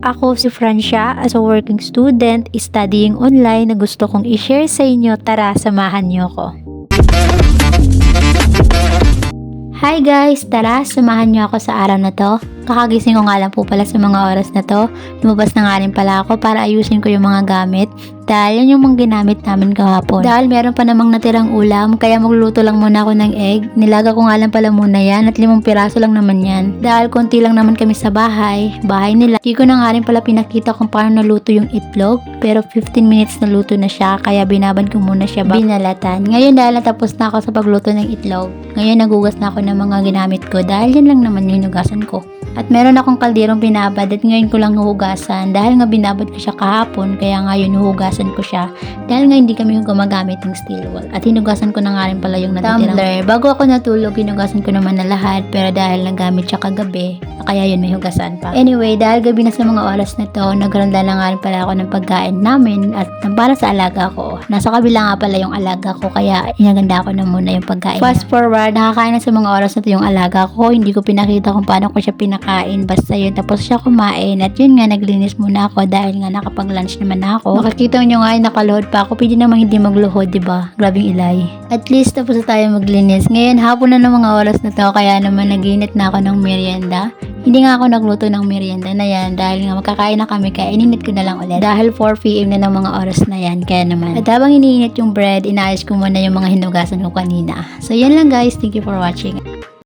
Ako si Francia, as a working student, studying online na gusto kong i-share sa inyo. Tara, samahan niyo ko. Hi guys! Tara, samahan niyo ako sa araw na to. Kakagising ko nga lang po pala sa mga oras na to. Lumabas na nga rin pala ako para ayusin ko yung mga gamit. Dahil yan yung mga ginamit namin kahapon. Dahil meron pa namang natirang ulam, kaya magluluto lang muna ako ng egg. Nilaga ko nga lang pala muna yan at 5 piraso lang naman yan. Dahil konti lang naman kami sa bahay nila. Hindi ko na nga rin pala pinakita kung paano naluto yung itlog. Pero 15 minutes naluto na siya, kaya binabad ko muna siya binalatan. Ngayon dahil natapos na ako sa pagluto ng itlog, ngayon nagugas na ako ng mga ginamit ko dahil yan lang naman yung hinugasan ko. At meron akong kalderong binabad at ngayon ko lang huhugasan dahil nga binabad ko siya kahapon, kaya ngayon huhugasan ko siya dahil nga hindi kami gumagamit ng steel wool. At hinugasan ko na nga rin pala yung natitirang tumbler. Bago ako natulog, hinugasan ko naman na lahat, pero dahil nagamit siya kagabi, kaya yun may hugasan pa. Anyway, dahil gabi na sa mga oras na to, nagranda na nga rin pala ako ng pagkain namin at para sa alaga ko. Nasa kabila nga pala yung alaga ko, kaya inaganda ko na muna yung pagkain. Fast forward, nakakain na sa mga oras na to yung alaga ko. Hindi ko pinakita kung paano ko siya pinakain, basta yun. Tapos siya kumain at yun nga, naglinis muna ako dahil nga nakapag-lunch naman ako. Makikita nyo nga, nakaluhod pa ako. Pwede namang hindi magluhod, diba? Grabing ilay. At least tapos na tayo maglinis. Ngayon, hapon na ng mga oras na to, kaya naman naginit na ako ng merienda. Hindi nga ako nagluto ng merienda na yan dahil nga magkakain na kami, kaya ininit ko na lang ulit. Dahil 4 PM na ng mga oras na yan, kaya naman. At habang iniinit yung bread, inaayos ko muna yung mga hinugasan ko kanina. So yan lang guys, thank you for watching.